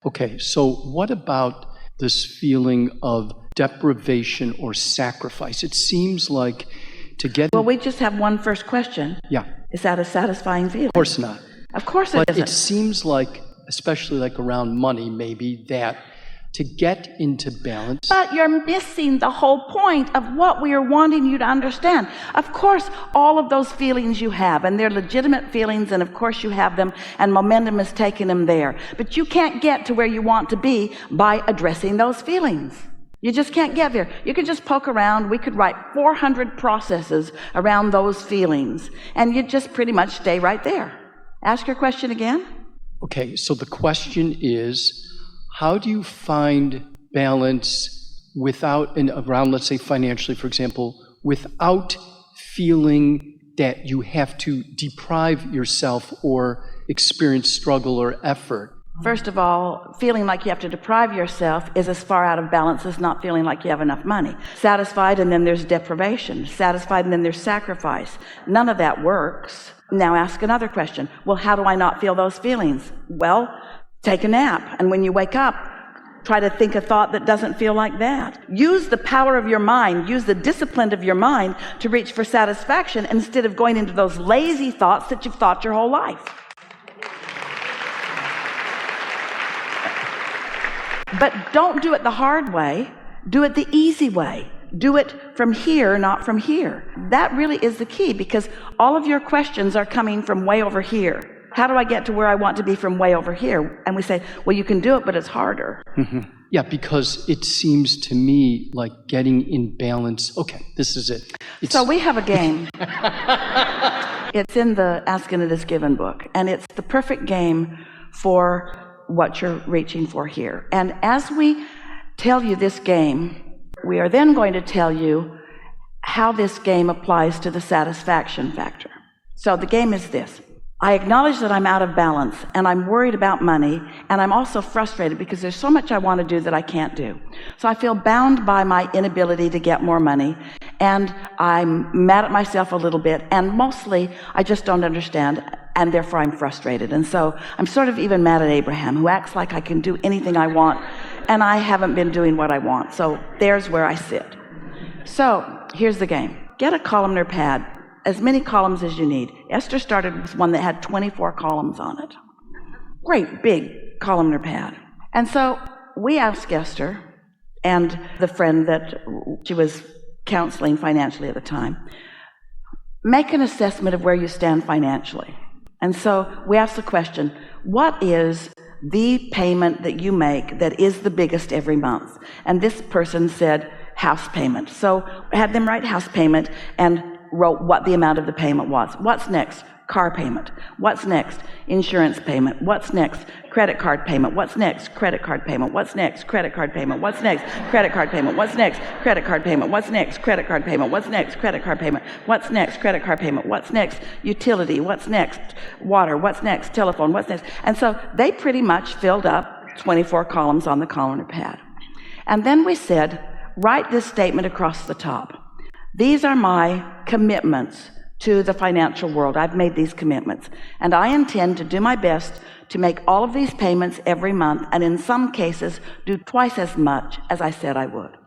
Okay, so what about this feeling of deprivation or sacrifice? It seems like to get... Well, we just have one first question. Yeah. Is that a satisfying feeling? Of course not. Of course it But isn't. it seems like, especially like around money maybe, that to get into balance... But you're missing the whole point of what we are wanting you to understand. Of course, all of those feelings you have, and they're legitimate feelings, and of course you have them, and momentum is taking them there. But you can't get to where you want to be by addressing those feelings. You just can't get there. You can just poke around. We could write 400 processes around those feelings, and you just pretty much stay right there. Ask your question again. Okay, so the question is, how do you find balance without, and around, let's say financially, for example, without feeling that you have to deprive yourself or experience struggle or effort? First of all, feeling like you have to deprive yourself is as far out of balance as not feeling like you have enough money. Satisfied, and then there's deprivation. Satisfied, and then there's sacrifice. None of that works. Now ask another question. Well, how do I not feel those feelings? Well, take a nap, and when you wake up, try to think a thought that doesn't feel like that. Use the power of your mind, use the discipline of your mind to reach for satisfaction instead of going into those lazy thoughts that you've thought your whole life. But don't do it the hard way, do it the easy way. Do it from here, not from here. That really is the key, because all of your questions are coming from way over here. How do I get to where I want to be from way over here? And we say, well, you can do it, but it's harder. Mm-hmm. Yeah, because it seems to me like getting in balance. Okay, this is it. So we have a game. It's in the Ask and It Is Given book, and it's the perfect game for what you're reaching for here. And as we tell you this game, we are then going to tell you how this game applies to the satisfaction factor. So the game is this. I acknowledge that I'm out of balance, and I'm worried about money, and I'm also frustrated because there's so much I want to do that I can't do. So I feel bound by my inability to get more money, and I'm mad at myself a little bit, and mostly I just don't understand, and therefore I'm frustrated. And so I'm sort of even mad at Abraham, who acts like I can do anything I want, and I haven't been doing what I want. So there's where I sit. So here's the game. Get a columnar pad, as many columns as you need. Esther started with one that had 24 columns on it. Great big columnar pad. And so we asked Esther and the friend that she was counseling financially at the time, make an assessment of where you stand financially. And so we asked the question, what is the payment that you make that is the biggest every month? And this person said house payment. So I had them write house payment and wrote what the amount of the payment was. What's next? Car payment. What's next? Insurance payment. What's next? Credit card payment. What's next? Credit card payment. What's next? Credit card payment. What's next? Credit card payment. What's next? Credit card payment. What's next? Credit card payment. What's next? Credit card payment. What's next? Credit card payment. What's next? Utility. What's next? Water. What's next? Telephone. What's next? And so they pretty much filled up 24 columns on the columnar pad. And then we said, write this statement across the top. These are my commitments to the financial world. I've made these commitments, and I intend to do my best to make all of these payments every month, and in some cases do twice as much as I said I would.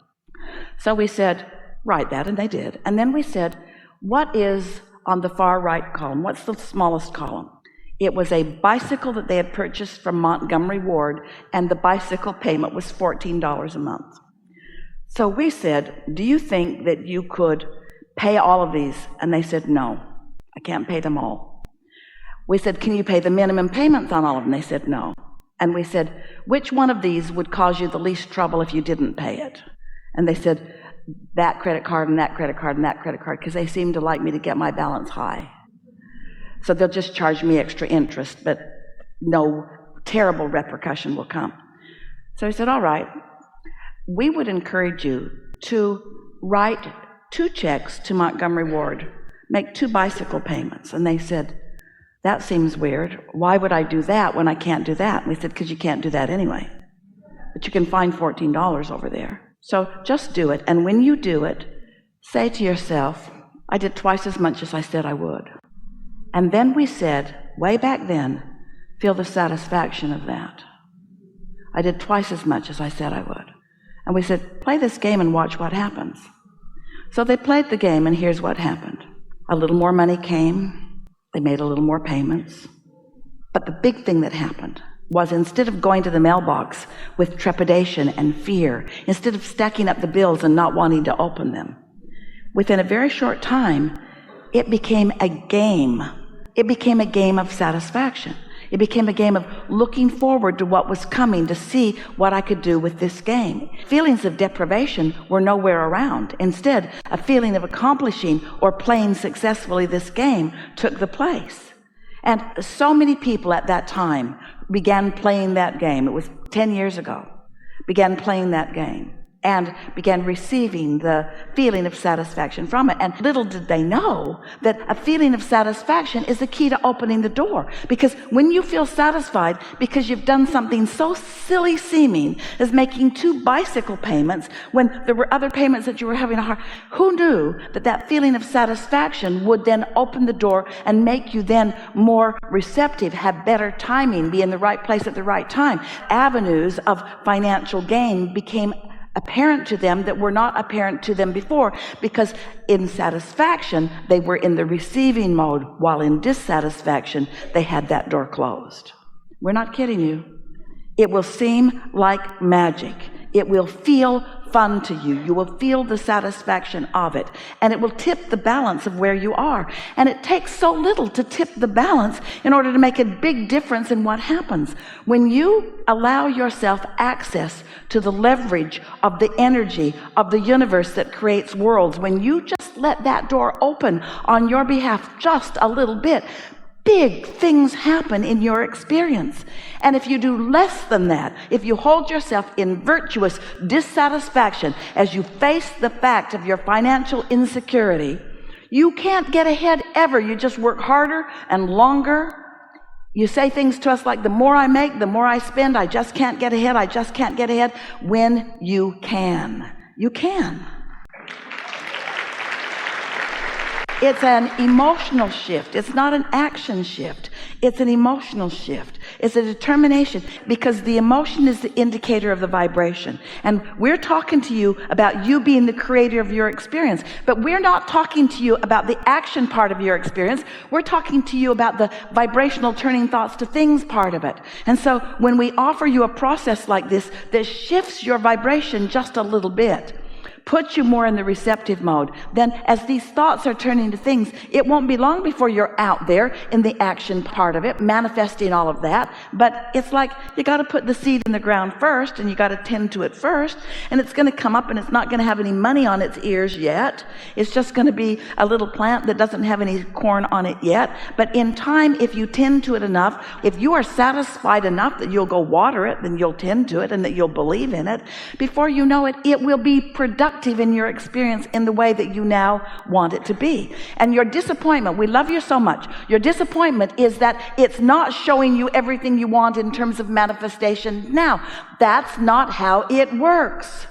So we said, write that, and they did. And then we said, what is on the far right column? What's the smallest column? It was a bicycle that they had purchased from Montgomery Ward, and the bicycle payment was $14 a month. So we said, do you think that you could pay all of these? And they said, no, I can't pay them all. We said, can you pay the minimum payments on all of them? They said, no. And we said, which one of these would cause you the least trouble if you didn't pay it? And they said, that credit card and that credit card and that credit card, because they seem to like me to get my balance high. So they'll just charge me extra interest, but no terrible repercussion will come. So he said, all right. We would encourage you to write 2 checks to Montgomery Ward, make 2 bicycle payments. And they said, that seems weird. Why would I do that when I can't do that? And we said, because you can't do that anyway. But you can find $14 over there. So just do it. And when you do it, say to yourself, I did twice as much as I said I would. And then we said, way back then, feel the satisfaction of that. I did twice as much as I said I would. And we said, play this game and watch what happens. So they played the game, and here's what happened. A little more money came. They made a little more payments. But the big thing that happened was, instead of going to the mailbox with trepidation and fear, instead of stacking up the bills and not wanting to open them, within a very short time, it became a game. It became a game of satisfaction. It became a game of looking forward to what was coming, to see what I could do with this game. Feelings of deprivation were nowhere around. Instead, a feeling of accomplishing or playing successfully this game took the place. And so many people at that time began playing that game. It was 10 years ago. Began playing that game and began receiving the feeling of satisfaction from it. And little did they know that a feeling of satisfaction is the key to opening the door. Because when you feel satisfied because you've done something so silly seeming as making 2 bicycle payments when there were other payments that you were having a hard, who knew that that feeling of satisfaction would then open the door and make you then more receptive, have better timing, be in the right place at the right time. Avenues of financial gain became apparent to them that were not apparent to them before, because in satisfaction they were in the receiving mode, while in dissatisfaction they had that door closed. We're not kidding you. It will seem like magic. It will feel fun to you. You will feel the satisfaction of it, and it will tip the balance of where you are. And it takes so little to tip the balance in order to make a big difference in what happens. When you allow yourself access to the leverage of the energy of the universe that creates worlds, when you just let that door open on your behalf just a little bit, big things happen in your experience. And if you do less than that, if you hold yourself in virtuous dissatisfaction as you face the fact of your financial insecurity, you can't get ahead ever. You just work harder and longer. You say things to us like, the more I make, the more I spend, I just can't get ahead, I just can't get ahead. When you can. You can. It's an emotional shift. It's not an action shift. It's an emotional shift. It's a determination, because the emotion is the indicator of the vibration. And we're talking to you about you being the creator of your experience, but we're not talking to you about the action part of your experience. We're talking to you about the vibrational turning thoughts to things part of it. And so when we offer you a process like this that shifts your vibration just a little bit, puts you more in the receptive mode, then as these thoughts are turning to things, it won't be long before you're out there in the action part of it, manifesting all of that. But it's like you got to put the seed in the ground first, and you got to tend to it first, and it's going to come up, and it's not going to have any money on its ears yet. It's just going to be a little plant that doesn't have any corn on it yet. But in time, if you tend to it enough, if you are satisfied enough that you'll go water it, then you'll tend to it and that you'll believe in it. Before you know it, it will be productive in your experience in the way that you now want it to be. And your disappointment, we love you so much, your disappointment is that it's not showing you everything you want in terms of manifestation now. That's not how it works.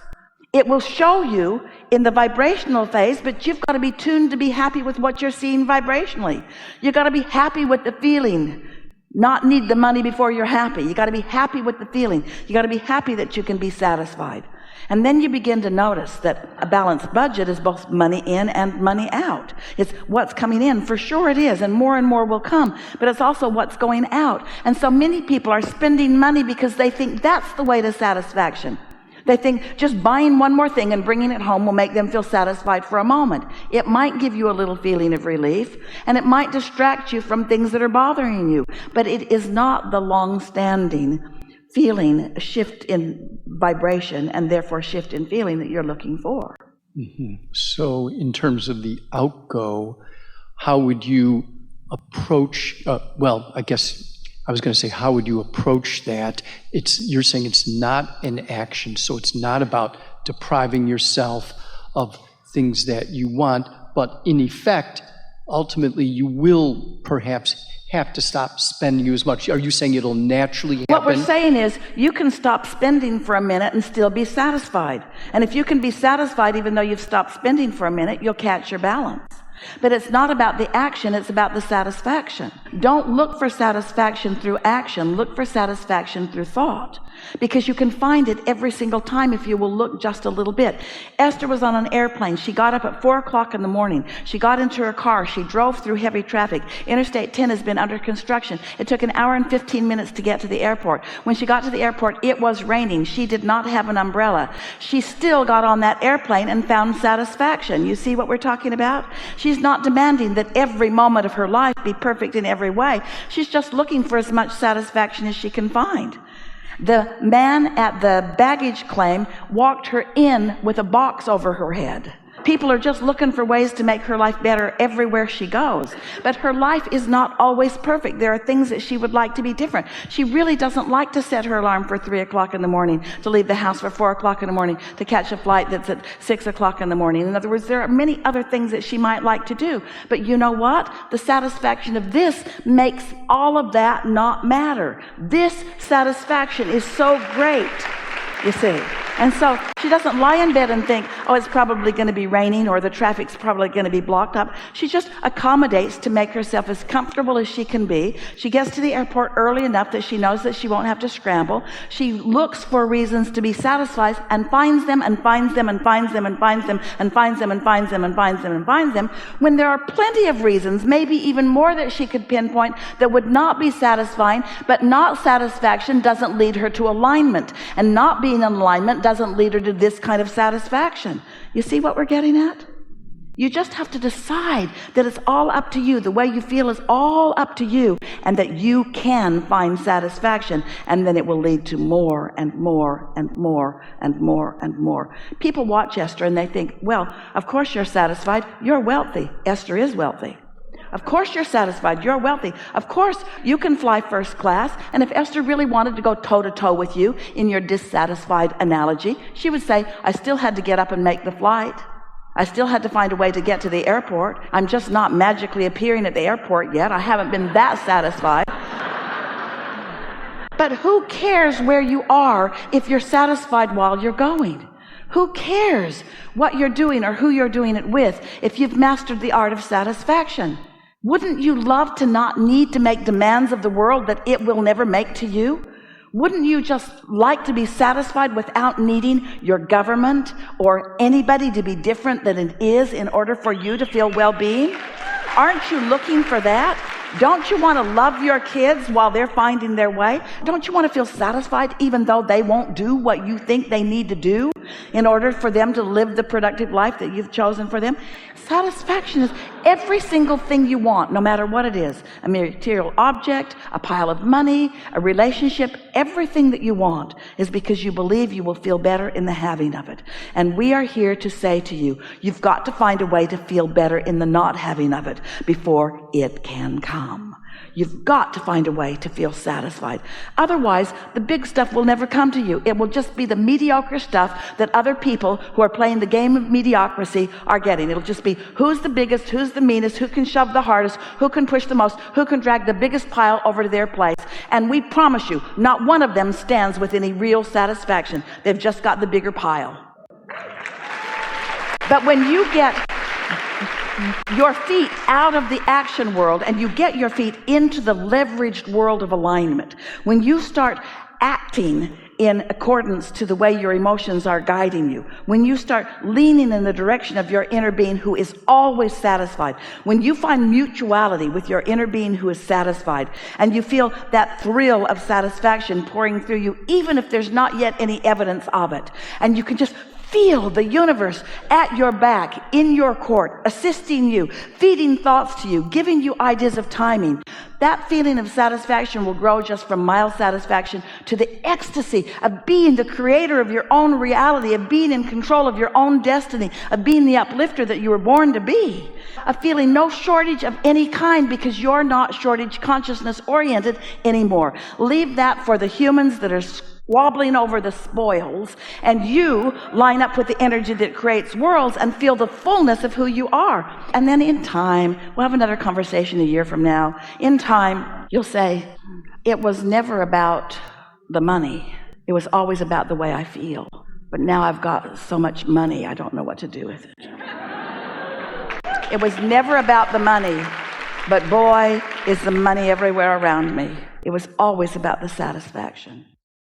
It will show you in the vibrational phase, but you've got to be tuned to be happy with what you're seeing vibrationally. You've got to be happy with the feeling, not need the money before you're happy. You got to be happy with the feeling. You got to be happy that you can be satisfied. And then you begin to notice that a balanced budget is both money in and money out. It's what's coming in, for sure it is, and more will come, but it's also what's going out. And so many people are spending money because they think that's the way to satisfaction. They think just buying one more thing and bringing it home will make them feel satisfied for a moment. It might give you a little feeling of relief, and it might distract you from things that are bothering you, but it is not the long-standing feeling, a shift in vibration, and therefore shift in feeling that you're looking for. Mm-hmm. So in terms of the outgo, how would you approach, I guess I was going to say, how would you approach that? You're saying it's not an action, so it's not about depriving yourself of things that you want, but in effect, ultimately you will perhaps have to stop spending as much. Are you saying it'll naturally happen? What we're saying is you can stop spending for a minute and still be satisfied. And if you can be satisfied even though you've stopped spending for a minute, you'll catch your balance. But it's not about the action, it's about the satisfaction. Don't look for satisfaction through action, look for satisfaction through thought. because you can find it every single time if you will look just a little bit. Esther was on an airplane. She got up at 4 o'clock in the morning. She got into her car. She drove through heavy traffic. Interstate 10 has been under construction. It took 1 hour and 15 minutes to get to the airport. When she got to the airport, it was raining. She did not have an umbrella. She still got on that airplane and found satisfaction. You see what we're talking about? She's not demanding that every moment of her life be perfect in every way. She's just looking for as much satisfaction as she can find. The man at the baggage claim walked her in with a box over her head. People are just looking for ways to make her life better everywhere she goes. But her life is not always perfect. There are things that she would like to be different. She really doesn't like to set her alarm for 3 o'clock in the morning, to leave the house for 4 o'clock in the morning, to catch a flight that's at 6 o'clock in the morning. In other words, there are many other things that she might like to do. But you know what? The satisfaction of this makes all of that not matter. This satisfaction is so great, you see. And so she doesn't lie in bed and think, oh, it's probably going to be raining or the traffic's probably going to be blocked up. She just accommodates to make herself as comfortable as she can be. She gets to the airport early enough that she knows that she won't have to scramble. She looks for reasons to be satisfied and finds them and finds them and finds them and finds them and finds them and finds them and finds them and finds them, when there are plenty of reasons, maybe even more that she could pinpoint, that would not be satisfying. But not satisfaction doesn't lead her to alignment, and not being in alignment doesn't lead her to this kind of satisfaction. You see what we're getting at? You just have to decide that it's all up to you. The way you feel is all up to you, and that you can find satisfaction, and then it will lead to more and more and more and more and more. People watch Esther and they think, well, of course you're satisfied. You're wealthy. Esther is wealthy. Of course you're satisfied. You're wealthy. Of course you can fly first class. And if Esther really wanted to go toe-to-toe with you in your dissatisfied analogy, she would say, I still had to get up and make the flight. I still had to find a way to get to the airport. I'm just not magically appearing at the airport yet. I haven't been that satisfied. But who cares where you are if you're satisfied while you're going? Who cares what you're doing or who you're doing it with if you've mastered the art of satisfaction? Wouldn't you love to not need to make demands of the world that it will never make to you? Wouldn't you just like to be satisfied without needing your government or anybody to be different than it is in order for you to feel well-being? Aren't you looking for that? Don't you want to love your kids while they're finding their way? Don't you want to feel satisfied even though they won't do what you think they need to do in order for them to live the productive life that you've chosen for them? Satisfaction is every single thing you want, no matter what it is. A material object, a pile of money, a relationship, everything that you want is because you believe you will feel better in the having of it. And we are here to say to you, you've got to find a way to feel better in the not having of it before it can come. You've got to find a way to feel satisfied. Otherwise, the big stuff will never come to you. It will just be the mediocre stuff that other people who are playing the game of mediocrity are getting. It'll just be who's the biggest, who's the meanest, who can shove the hardest, who can push the most, who can drag the biggest pile over to their place. And we promise you, not one of them stands with any real satisfaction. They've just got the bigger pile. But when you get your feet out of the action world and you get your feet into the leveraged world of alignment, when you start acting in accordance to the way your emotions are guiding you, when you start leaning in the direction of your inner being who is always satisfied, when you find mutuality with your inner being who is satisfied, and you feel that thrill of satisfaction pouring through you, even if there's not yet any evidence of it, and you can just feel the universe at your back, in your court, assisting you, feeding thoughts to you, giving you ideas of timing. That feeling of satisfaction will grow just from mild satisfaction to the ecstasy of being the creator of your own reality, of being in control of your own destiny, of being the uplifter that you were born to be, of feeling no shortage of any kind because you're not shortage consciousness oriented anymore. Leave that for the humans that are squabbling over the spoils, and you line up with the energy that creates worlds and feel the fullness of who you are. And then in time, we'll have another conversation a year from now. In time, you'll say, it was never about the money. It was always about the way I feel. But now I've got so much money, I don't know what to do with it. It was never about the money, but boy, is the money everywhere around me. It was always about the satisfaction.